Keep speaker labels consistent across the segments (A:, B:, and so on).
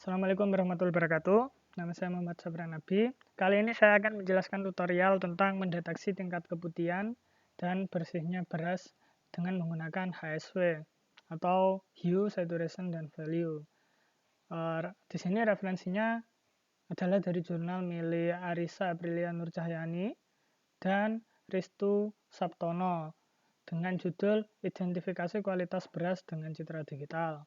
A: Assalamualaikum warahmatullahi wabarakatuh. Nama saya Muhammad Sabra Nabi. Kali ini saya akan menjelaskan tutorial tentang mendeteksi tingkat keputihan dan bersihnya beras dengan menggunakan HSV atau Hue, Saturation, dan Value. Di sini referensinya adalah dari jurnal Mili Arisa Aprilia Nurcahyani dan Ristu Sabtono dengan judul Identifikasi Kualitas Beras dengan Citra Digital.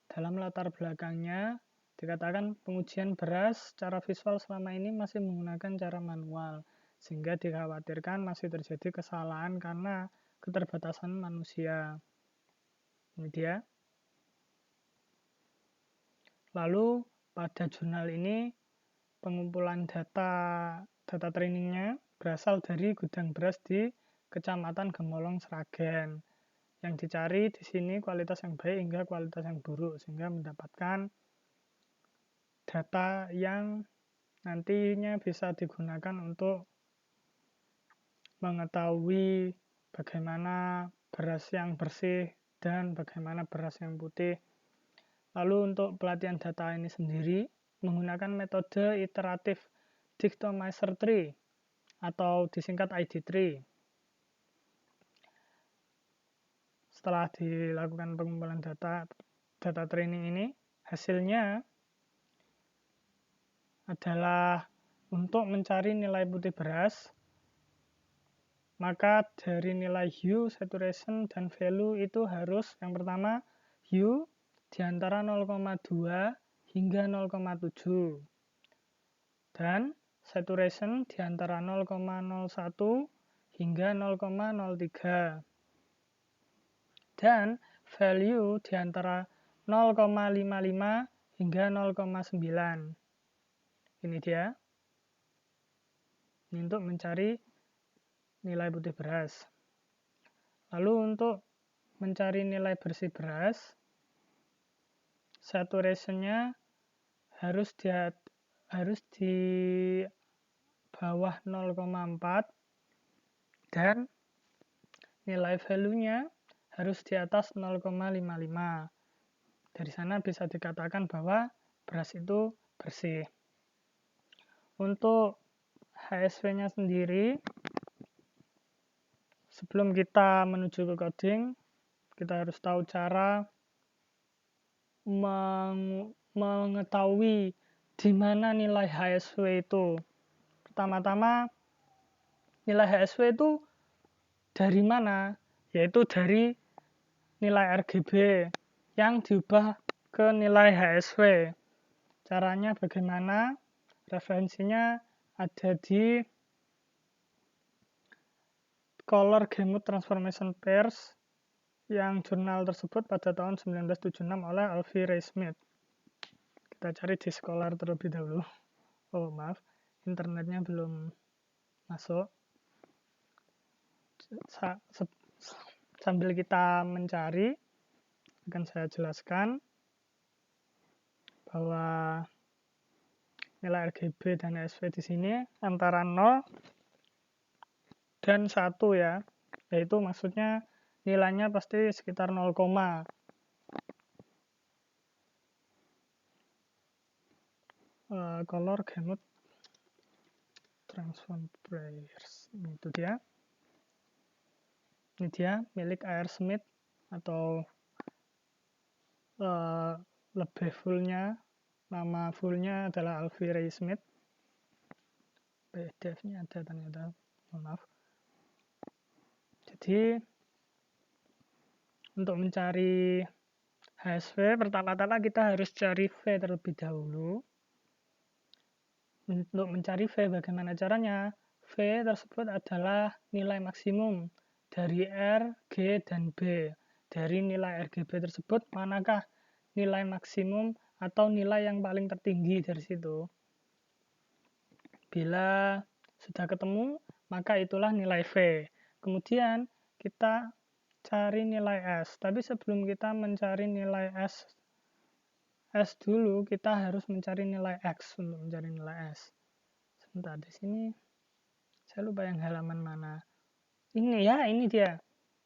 A: Dalam latar belakangnya, dikatakan pengujian beras secara visual selama ini masih menggunakan cara manual, sehingga dikhawatirkan masih terjadi kesalahan karena keterbatasan manusia. Ini dia. Lalu pada jurnal ini pengumpulan data trainingnya berasal dari gudang beras di Kecamatan Gemolong, Sragen. Yang dicari di sini kualitas yang baik hingga kualitas yang buruk, sehingga mendapatkan data yang nantinya bisa digunakan untuk mengetahui bagaimana beras yang bersih dan bagaimana beras yang putih. Lalu untuk pelatihan data ini sendiri menggunakan metode iteratif Dictomizer Tree atau disingkat ID3. Setelah dilakukan pengumpulan data training ini, hasilnya adalah untuk mencari nilai putih beras, maka dari nilai Hue, Saturation, dan Value itu harus yang pertama Hue di antara 0,2 hingga 0,7 dan Saturation di antara 0,01 hingga 0,03 dan Value di antara 0,55 hingga 0,9. Ini dia. Ini untuk mencari nilai putih beras. Lalu untuk mencari nilai bersih beras, saturation-nya harus di bawah 0,4 dan nilai value-nya harus di atas 0,55. Dari sana bisa dikatakan bahwa beras itu bersih. Untuk HSV-nya sendiri, sebelum kita menuju ke coding, kita harus tahu cara mengetahui di mana nilai HSV itu. Pertama-tama, nilai HSV itu dari mana? Yaitu dari nilai RGB yang diubah ke nilai HSV. Caranya bagaimana? Referensinya ada di Color Gamut Transformation Pairs yang jurnal tersebut pada tahun 1976 oleh Alfie Ray Smith. Kita cari di Scholar terlebih dahulu. Oh maaf, internetnya belum masuk. Sambil kita mencari, akan saya jelaskan bahwa nilai RGB dan HSV di sini antara 0 dan 1 ya. Yaitu maksudnya nilainya pasti sekitar 0, Color Gamut Transform Pairs. Itu dia. Ini dia milik A.R. Smith atau lebih fullnya, nama fullnya adalah Alfie Ray Smith. PDF-nya ada ternyata, maaf. Jadi untuk mencari HSV, pertama-tama kita harus cari V terlebih dahulu. Untuk mencari V, bagaimana caranya? V tersebut adalah nilai maksimum dari R, G, dan B. Dari nilai RGB tersebut, manakah nilai maksimum atau nilai yang paling tertinggi dari situ? Bila sudah ketemu, maka itulah nilai V. Kemudian kita cari nilai S. Tapi sebelum kita mencari nilai S dulu, kita harus mencari nilai X untuk mencari nilai S. Sebentar, di sini saya lupa yang halaman mana. Ini ya, ini dia.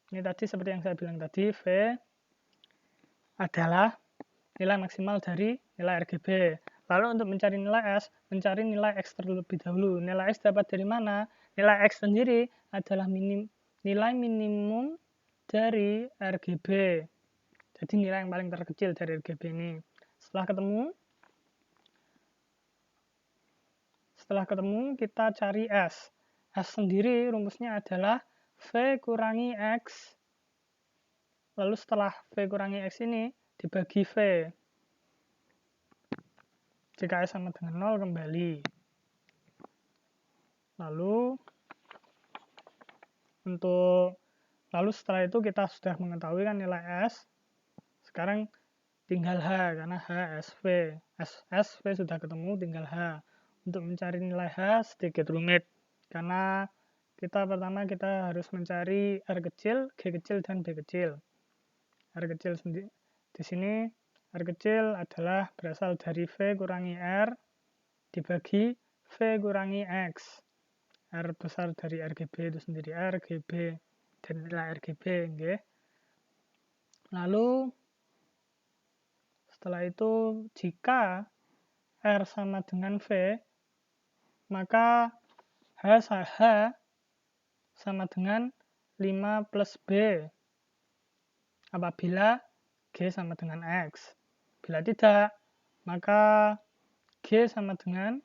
A: Ini tadi seperti yang saya bilang tadi, V adalah nilai maksimal dari nilai RGB. Lalu untuk mencari nilai S, mencari nilai X terlebih dahulu. Nilai X dapat dari mana? Nilai X sendiri adalah nilai minimum dari RGB. Jadi nilai yang paling terkecil dari RGB ini. Setelah ketemu, kita cari S. S sendiri rumusnya adalah V kurangi X. Lalu setelah V kurangi X ini dibagi V. Jika S sama dengan 0 kembali. Lalu setelah itu kita sudah mengetahui kan nilai S. Sekarang tinggal H karena H SV. SV sudah ketemu, tinggal H. Untuk mencari nilai H sedikit rumit karena pertama kita harus mencari R kecil, G kecil, dan B kecil. R kecil sendiri di sini R kecil adalah berasal dari V kurangi R dibagi V kurangi X. R besar dari RGB itu sendiri, RGB dan nilai RGB. Okay. Lalu setelah itu jika R sama dengan V, maka H sama dengan 5 plus B apabila G sama dengan X. Bila tidak, maka G sama dengan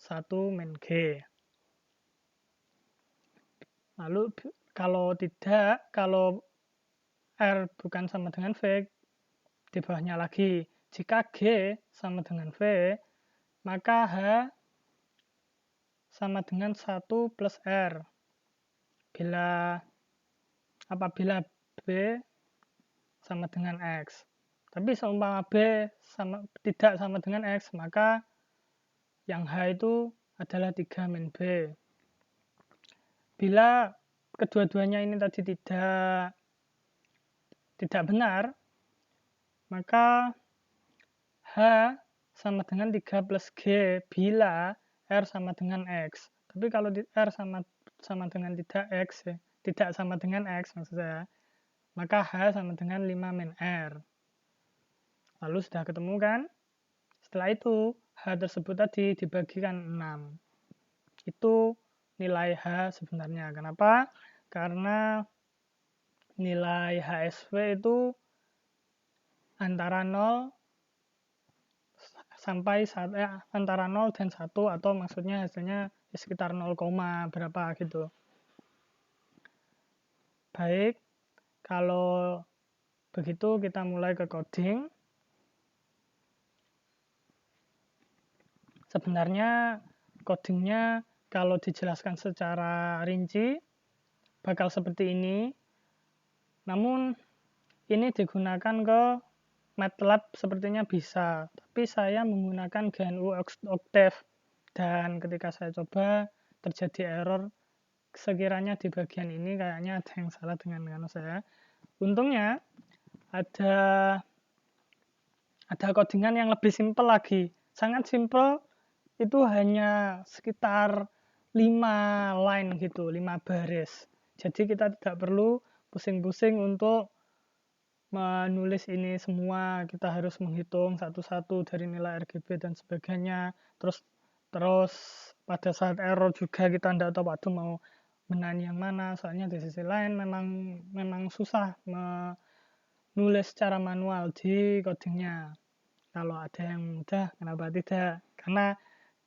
A: 1 min G. Lalu kalau R bukan sama dengan V, di bawahnya lagi, jika G sama dengan V, maka H sama dengan 1 plus R. Apabila B sama dengan X. Tapi seumpama B tidak sama dengan X, maka yang H itu adalah 3 min B. Bila kedua-duanya ini tadi tidak benar, maka H sama dengan 3 plus G bila R sama dengan X. Tapi kalau R sama dengan tidak sama dengan X maksud saya, maka H sama dengan 5 min R. Lalu sudah ketemu kan? Setelah itu H tersebut tadi dibagikan 6. Itu nilai H sebenarnya. Kenapa? Karena nilai HSV itu antara 0 antara 0 dan 1 atau maksudnya hasilnya sekitar 0, berapa gitu. Baik, kalau begitu kita mulai ke coding. Sebenarnya codingnya kalau dijelaskan secara rinci bakal seperti ini. Namun ini digunakan ke MATLAB sepertinya bisa, tapi saya menggunakan GNU Octave dan ketika saya coba terjadi error sekiranya di bagian ini kayaknya ada yang salah dengan saya. Untungnya ada codingan yang lebih simpel lagi, sangat simpel, itu hanya sekitar 5 line gitu, 5 baris. Jadi kita tidak perlu pusing-pusing untuk menulis ini semua, kita harus menghitung satu-satu dari nilai RGB dan sebagainya. Terus pada saat error juga kita tidak tahu waktu mau menahan yang mana, soalnya di sisi lain memang susah menulis secara manual di codingnya. Kalau ada yang mudah, kenapa tidak? Karena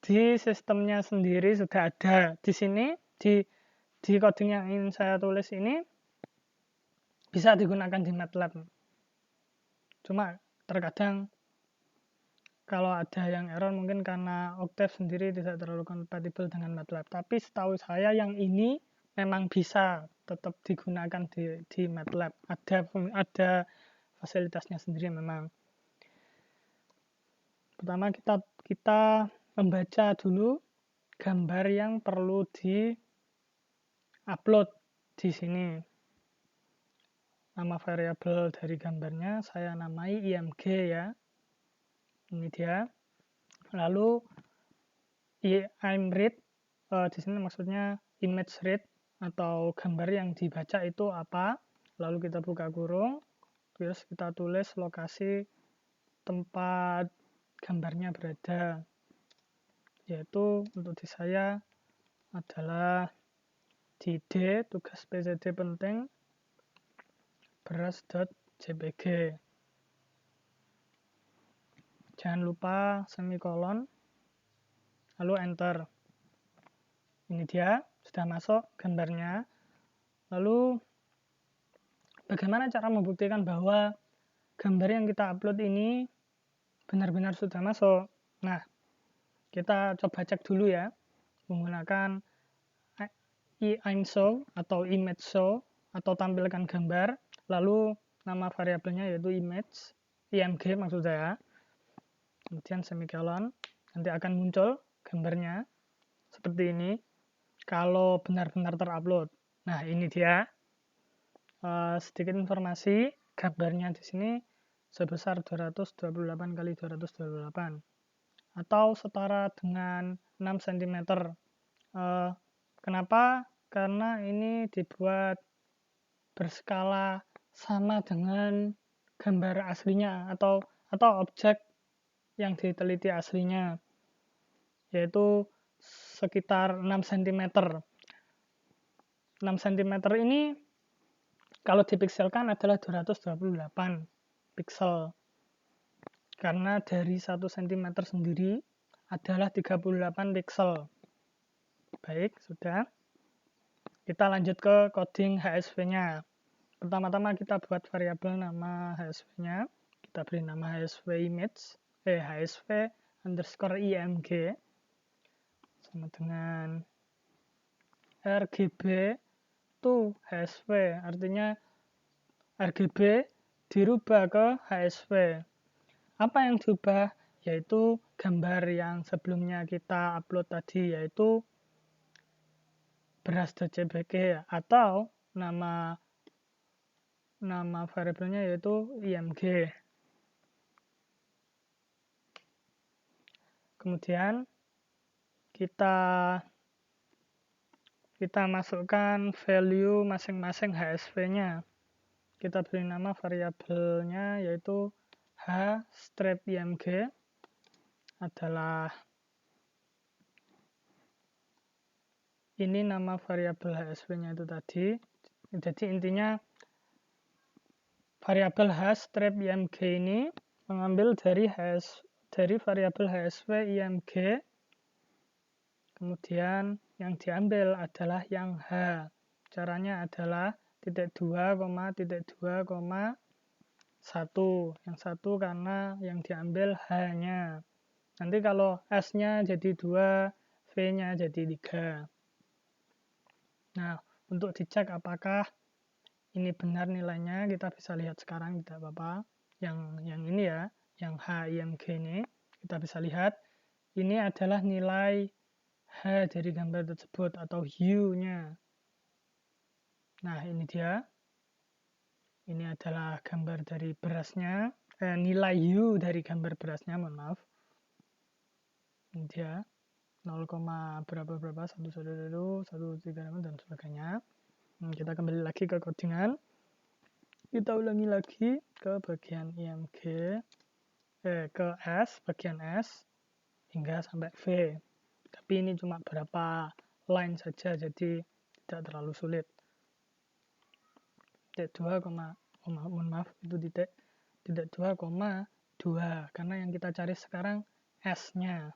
A: di sistemnya sendiri sudah ada. Di sini, di coding yang ingin saya tulis ini, bisa digunakan di MATLAB. Cuma terkadang kalau ada yang error mungkin karena Octave sendiri tidak terlalu kompatibel dengan MATLAB. Tapi setahu saya yang ini memang bisa tetap digunakan di MATLAB. Ada fasilitasnya sendiri memang. Pertama kita membaca dulu gambar yang perlu di-upload di sini. Nama variabel dari gambarnya saya namai img ya. Ini dia. Lalu imread di sini maksudnya image read atau gambar yang dibaca itu apa. Lalu kita buka kurung, terus kita tulis lokasi tempat gambarnya berada, yaitu untuk di saya adalah di D, tugas PCD penting, beras.jpg. Jangan lupa semikolon, lalu enter. Ini dia, sudah masuk gambarnya. Lalu, bagaimana cara membuktikan bahwa gambar yang kita upload ini benar-benar sudah masuk? Nah, kita coba cek dulu ya, menggunakan imshow atau image show atau tampilkan gambar, lalu nama variabelnya yaitu image, img maksud saya, kemudian semikolon, nanti akan muncul gambarnya seperti ini kalau benar-benar terupload. Nah, ini dia sedikit informasi, gambarnya di sini sebesar 228 kali 228 atau setara dengan 6 cm. Kenapa? Karena ini dibuat berskala sama dengan gambar aslinya atau objek yang diteliti aslinya, yaitu sekitar 6 cm. 6 cm ini kalau dipikselkan adalah 228 piksel. Karena dari 1 cm sendiri adalah 38 piksel. Baik, sudah. Kita lanjut ke coding HSV-nya. Pertama-tama kita buat variabel nama HSV-nya. Kita beri nama HSV image, HSV underscore img sama dengan RGB to HSV, artinya RGB dirubah ke HSV. Apa yang diubah? Yaitu gambar yang sebelumnya kita upload tadi, yaitu beras.jpg atau nama variabelnya yaitu img. Kemudian kita masukkan value masing-masing HSV-nya. Kita beri nama variabelnya yaitu h-img adalah ini nama variabel HSV-nya itu tadi. Jadi intinya variabel h-img ini mengambil dari variabel HSV img. Kemudian yang diambil adalah yang h. Caranya adalah titik 2, titik 2, 1. Yang 1 karena yang diambil h-nya. Nanti kalau s-nya jadi 2, v-nya jadi 3. Nah, untuk dicek apakah ini benar nilainya, kita bisa lihat sekarang, tidak apa-apa. Yang ini ya, yang h-img ini, kita bisa lihat, ini adalah nilai h dari gambar tersebut, atau hue-nya. Nah, ini dia. Ini adalah gambar dari berasnya, nilai hue dari gambar berasnya, mohon maaf. Ini dia. 0, berapa 1, 1, 1, 3, dan sebagainya. Kita kembali lagi ke codingan. Kita ulangi lagi ke bagian img, ke S, bagian S, hingga sampai V. Tapi ini cuma berapa line saja, jadi tidak terlalu sulit. Titik 2, mohon maaf, itu titik 2, 2, karena yang kita cari sekarang S-nya.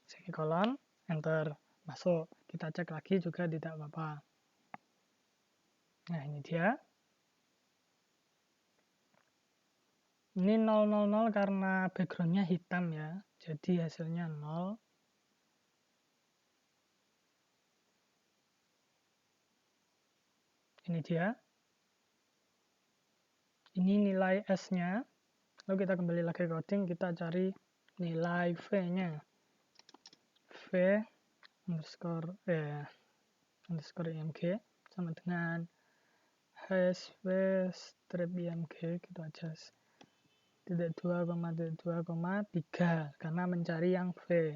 A: Semikolon, enter, masuk. Kita cek lagi juga tidak apa-apa. Nah, ini dia. Ini 000 karena backgroundnya hitam ya, jadi hasilnya 0. Ini dia. Ini nilai S-nya. Lalu kita kembali lagi ke coding, kita cari nilai V-nya. V underscore img sama dengan HSV strip img, gitu aja. Titik 2, 3 karena mencari yang V.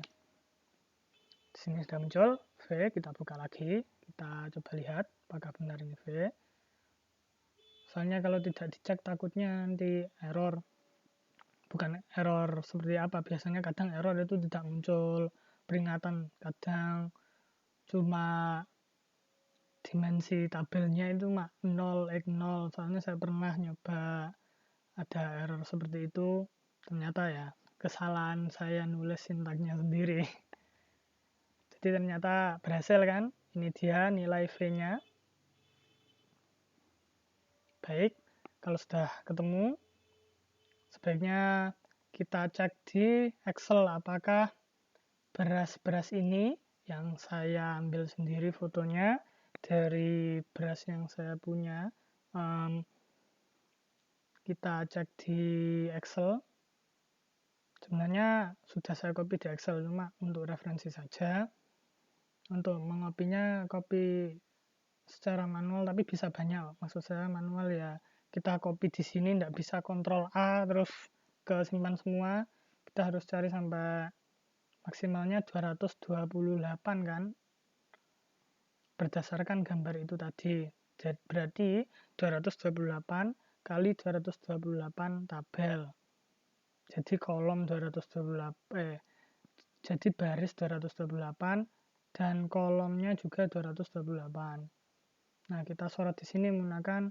A: Di sini sudah muncul V, kita buka lagi, kita coba lihat apakah benar ini V. Soalnya kalau tidak dicek takutnya nanti error. bukan error seperti apa. Biasanya kadang error itu tidak muncul peringatan, kadang cuma dimensi tabelnya itu 0x0. Soalnya saya pernah nyoba ada error seperti itu, ternyata ya kesalahan saya nulis sintaknya sendiri. Jadi ternyata berhasil kan. Ini dia nilai V-nya. Baik, kalau sudah ketemu, sebaiknya kita cek di Excel apakah beras-beras ini yang saya ambil sendiri fotonya dari beras yang saya punya. Kita cek di Excel. Sebenarnya sudah saya copy di Excel, cuma untuk referensi saja. Untuk mengopinya copy secara manual, tapi bisa banyak. Maksud saya manual ya kita copy di sini, tidak bisa Ctrl A terus ke simpan semua. Kita harus cari sampai maksimalnya 228 kan, berdasarkan gambar itu tadi. Berarti 228 kali 228 tabel. Jadi kolom 228 jadi baris 228 dan kolomnya juga 228. Nah, kita sorot di sini menggunakan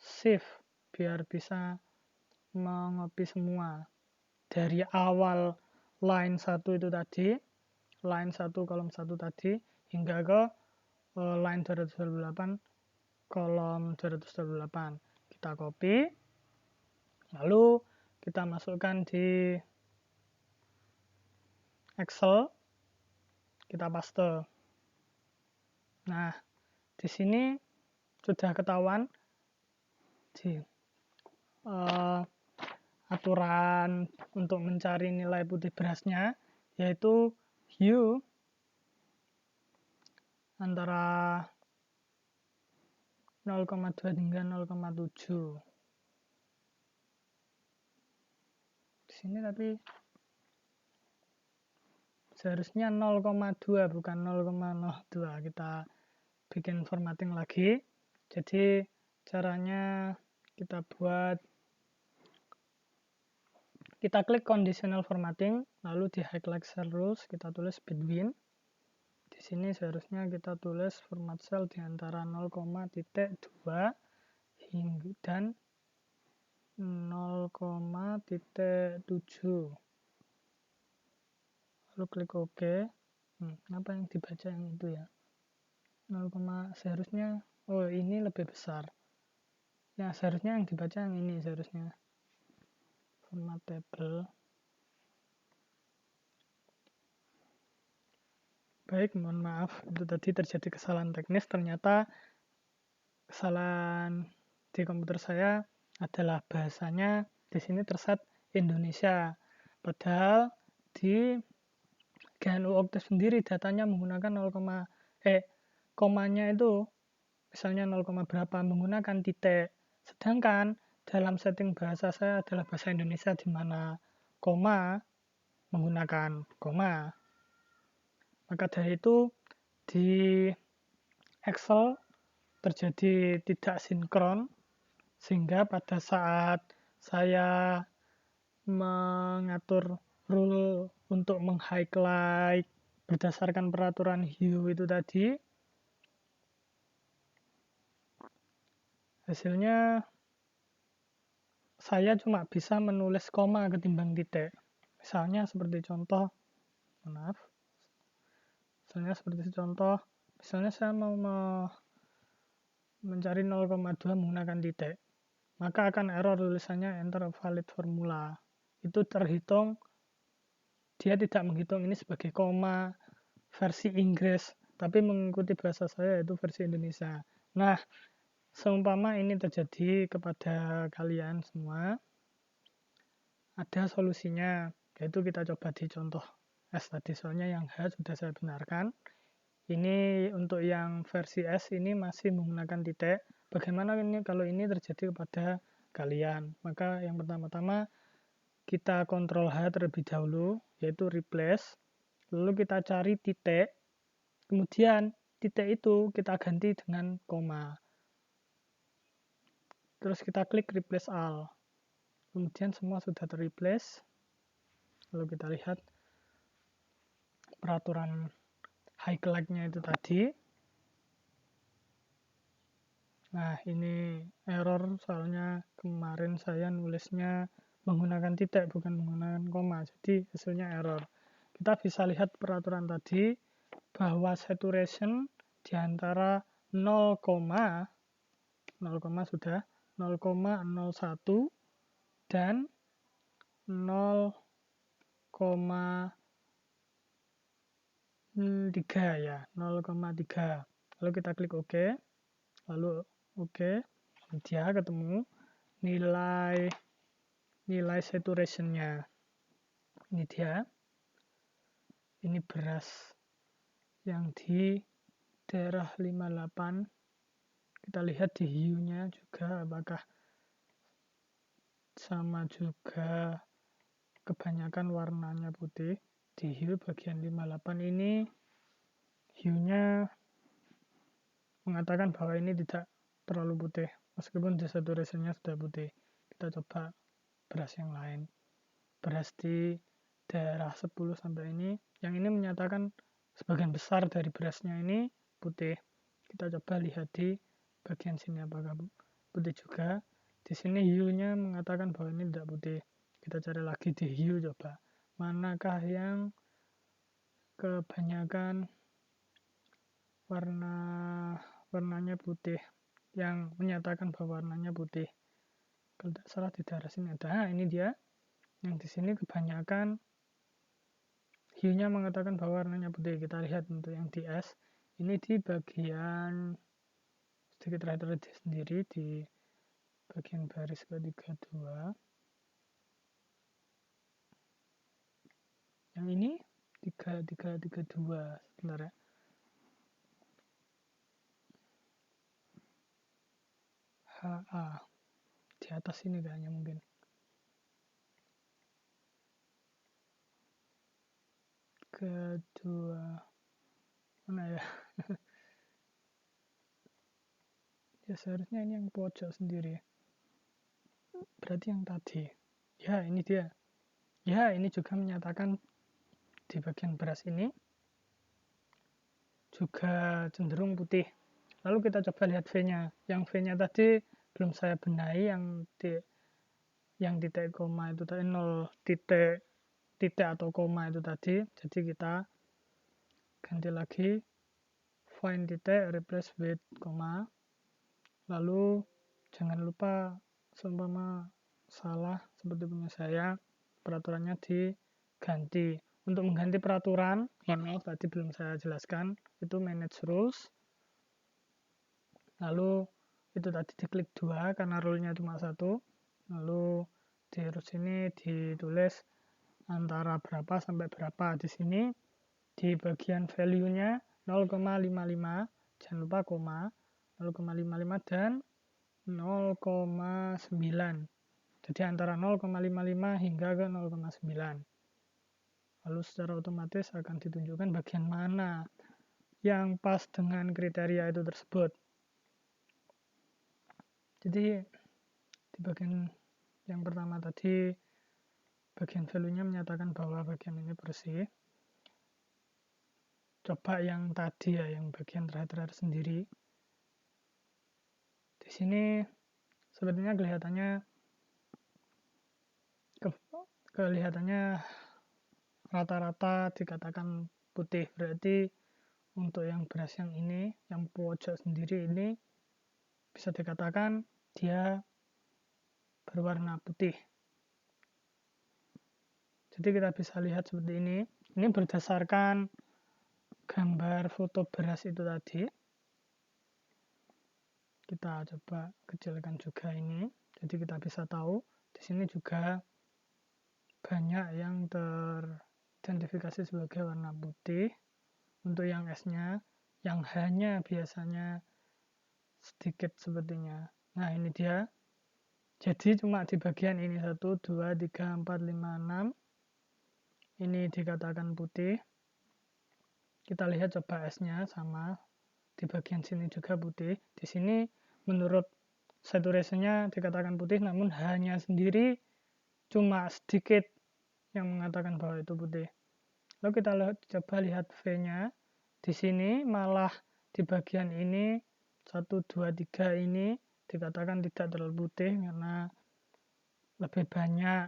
A: shift biar bisa mengopi semua. Dari awal line 1 itu tadi, line 1 kolom 1 tadi hingga ke line 228 kolom 228. Kita copy. Lalu kita masukkan di Excel, kita paste. Nah, di sini sudah ketahuan di aturan untuk mencari nilai putih berasnya, yaitu hue antara 0,2 hingga 0,7. Di sini tapi seharusnya 0,2 bukan 0,02. Kita bikin formatting lagi. Jadi caranya kita klik conditional formatting, lalu di highlight cell rules kita tulis between. Di sini seharusnya kita tulis format cell di antara 0,2 hingga dan 0,7. Lalu klik OK. Kenapa yang dibaca yang itu ya? 0, seharusnya ini lebih besar. Ya, seharusnya yang dibaca yang ini seharusnya. Format table. Baik, mohon maaf, itu tadi terjadi kesalahan teknis. Ternyata kesalahan di komputer saya adalah bahasanya di sini terset Indonesia. Padahal di GNU Octave sendiri datanya menggunakan komanya itu misalnya 0, berapa menggunakan titik. Sedangkan dalam setting bahasa saya adalah bahasa Indonesia di mana koma menggunakan koma. Maka dari itu di Excel terjadi tidak sinkron, sehingga pada saat saya mengatur rule untuk meng-highlight berdasarkan peraturan hue itu tadi, hasilnya saya cuma bisa menulis koma ketimbang titik. Misalnya seperti contoh, misalnya saya mau mencari 0,2 menggunakan titik, maka akan error tulisannya enter a valid formula. Itu terhitung, dia tidak menghitung ini sebagai koma versi Inggris, tapi mengikuti bahasa saya yaitu versi Indonesia. Nah, seumpama ini terjadi kepada kalian semua, ada solusinya, yaitu kita coba di contoh S tadi, soalnya yang H sudah saya benarkan. Ini untuk yang versi S ini masih menggunakan titik. Bagaimana ini kalau ini terjadi kepada kalian? Maka yang pertama-tama kita Ctrl H terlebih dahulu, yaitu replace. Lalu kita cari titik. Kemudian titik itu kita ganti dengan koma. Terus kita klik replace all. Kemudian semua sudah terreplace. Lalu kita lihat peraturan highlight-nya itu tadi. Nah, ini error soalnya kemarin saya nulisnya menggunakan titik bukan menggunakan koma, jadi hasilnya error. Kita bisa lihat peraturan tadi bahwa saturation di antara 0, sudah 0,01 dan 0,3 ya, 0,3. Lalu kita klik OK. Lalu OK, dia ketemu nilai saturation-nya. Ini dia. Ini beras yang di daerah 58. Kita lihat di hue-nya juga apakah sama juga, kebanyakan warnanya putih. Di hue bagian 58 ini hue-nya mengatakan bahwa ini tidak terlalu putih, meskipun di saturation-nya sudah putih. Kita coba beras yang lain. Beras di daerah 10 sampai ini, yang ini menyatakan sebagian besar dari berasnya ini putih. Kita coba lihat di bagian sini apakah putih juga. Di sini hue-nya mengatakan bahwa ini tidak putih. Kita cari lagi di hue, coba manakah yang kebanyakan warnanya putih, yang menyatakan bahwa warnanya putih. Kalau tidak salah di daerah sini ada. Nah, ini dia. Yang di sini kebanyakan hue-nya mengatakan bahwa warnanya putih. Kita lihat untuk yang di S. Ini di bagian sedikit right sendiri, di bagian baris ke-32. Yang ini 3332. Sebentar ya. HA. Di atas ini kayaknya mungkin. Kedua. Mana ya? Ya seharusnya ini yang pojok sendiri. Berarti yang tadi. Ya, ini dia. Ya, ini juga menyatakan di bagian beras ini juga cenderung putih. Lalu kita coba lihat V-nya. Yang V-nya tadi belum saya benahi, yang titik koma itu tadi, 0 titik atau koma itu tadi. Jadi kita ganti lagi find titik replace with koma. Lalu jangan lupa seumpama salah seperti punya saya, peraturannya diganti. Untuk mengganti peraturan, maaf tadi belum saya jelaskan, itu manage rules. Lalu itu tadi diklik 2 karena rule-nya cuma 1. Lalu di rules ini ditulis antara berapa sampai berapa. Di sini di bagian value-nya 0,55, jangan lupa koma, 0,55 dan 0,9. Jadi antara 0,55 hingga ke 0,9. Lalu secara otomatis akan ditunjukkan bagian mana yang pas dengan kriteria itu tersebut. Jadi di bagian yang pertama tadi, bagian value-nya menyatakan bahwa bagian ini bersih. Coba yang tadi ya, yang bagian terakhir sendiri. Di sini sepertinya kelihatannya rata-rata dikatakan putih. Berarti untuk yang beras yang ini, yang pojok sendiri ini, bisa dikatakan dia berwarna putih. Jadi kita bisa lihat seperti ini. Ini berdasarkan gambar foto beras itu tadi. Kita coba kecilkan juga ini. Jadi kita bisa tahu di sini juga banyak yang teridentifikasi sebagai warna putih. Untuk yang S-nya, yang H-nya biasanya sedikit sepertinya. Nah, ini dia. Jadi cuma di bagian ini 1, 2, 3, 4, 5, 6. Ini dikatakan putih. Kita lihat coba S-nya sama. Di bagian sini juga putih. Di sini menurut saturation-nya dikatakan putih, namun H-nya sendiri cuma sedikit yang mengatakan bahwa itu putih. Lalu kita coba lihat V-nya. Di sini malah di bagian ini 1, 2, 3 ini dikatakan tidak terlalu putih karena lebih banyak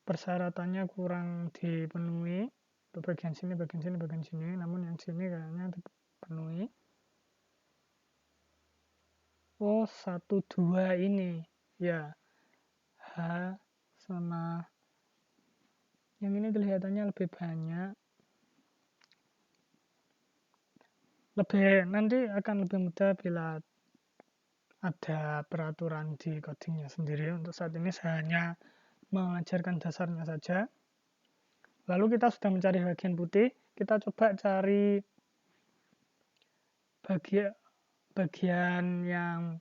A: persyaratannya kurang dipenuhi. Untuk bagian sini, bagian sini, bagian sini. Namun yang sini kayaknya dipenuhi. Oh, 1, 2 ini. Ya. H sama yang ini kelihatannya lebih banyak. Nanti akan lebih mudah bila ada peraturan di codingnya sendiri. Untuk saat ini saya hanya mengajarkan dasarnya saja. Lalu kita sudah mencari bagian putih, kita coba cari bagian yang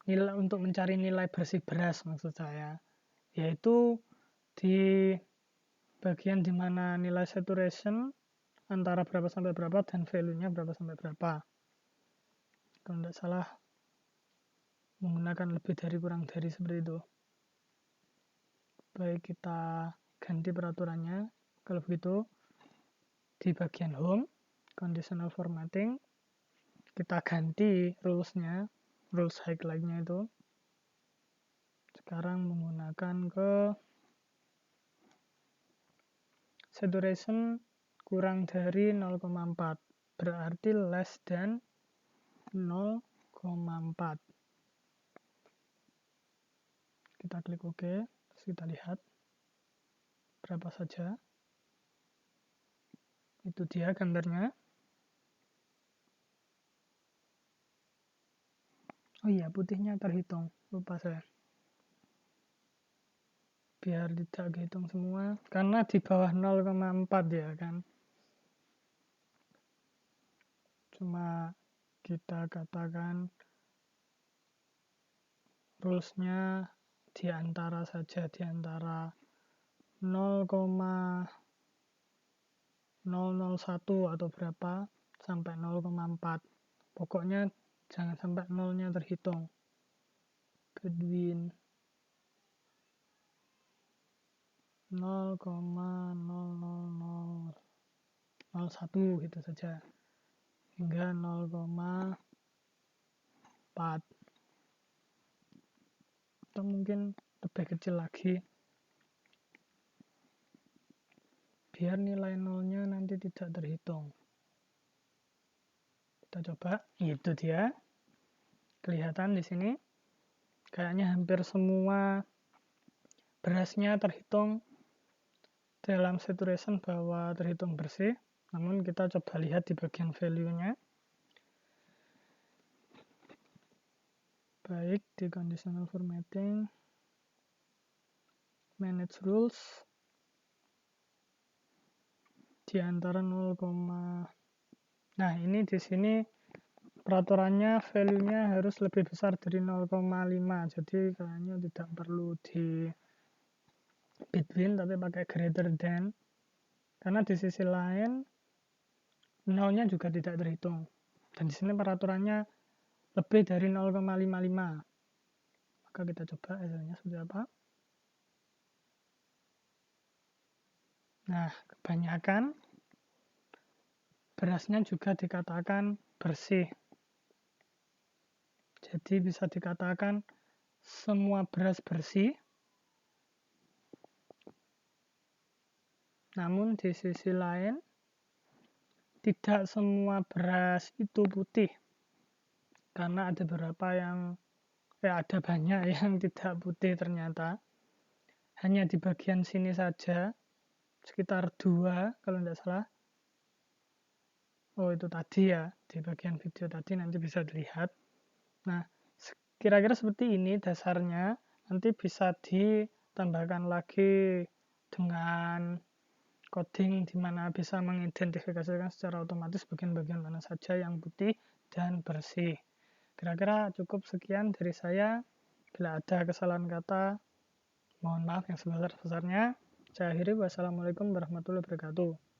A: nilai untuk mencari nilai bersih beras maksud saya, yaitu di bagian dimana nilai saturation antara berapa sampai berapa dan value-nya berapa sampai berapa. Kalau tidak salah menggunakan lebih dari kurang dari seperti itu. Baik, kita ganti peraturannya. Kalau begitu di bagian home conditional formatting kita ganti rules-nya, rules highlight-nya itu sekarang menggunakan ke saturation kurang dari 0,4, berarti less than 0,4. Kita klik OK, terus kita lihat berapa saja. Itu dia gambarnya. Oh iya, putihnya terhitung, lupa saya. Biar tidak dihitung semua, karena di bawah 0,4 ya kan. Cuma kita katakan rules-nya di antara saja, di antara 0,001 atau berapa sampai 0,4. Pokoknya jangan sampai 0-nya terhitung. Between 0,00001 gitu saja hingga 0,4 atau mungkin lebih kecil lagi biar nilai 0-nya nanti tidak terhitung. Kita coba, itu dia. Kelihatan di sini kayaknya hampir semua berasnya terhitung dalam saturation bahwa terhitung bersih. Namun kita coba lihat di bagian value-nya. Baik, di conditional formatting, manage rules, di antara 0, nah ini di sini peraturannya value-nya harus lebih besar dari 0,5, jadi kayaknya tidak perlu di between tapi pakai greater than, karena di sisi lain 0-nya juga tidak terhitung, dan di sini peraturannya lebih dari 0,55. Maka kita coba hasilnya seperti apa. Nah, kebanyakan berasnya juga dikatakan bersih. Jadi bisa dikatakan semua beras bersih. Namun di sisi lain tidak semua beras itu putih. Karena ada beberapa yang ada banyak yang tidak putih ternyata. Hanya di bagian sini saja sekitar 2 kalau tidak salah. Oh, itu tadi ya, di bagian video tadi nanti bisa dilihat. Nah, kira-kira seperti ini dasarnya. Nanti bisa ditambahkan lagi dengan coding di mana bisa mengidentifikasikan secara otomatis bagian-bagian mana saja yang putih dan bersih. Kira-kira cukup sekian dari saya. Bila ada kesalahan kata, mohon maaf yang sebesar-besarnya. Saya akhiri. Wassalamualaikum warahmatullahi wabarakatuh.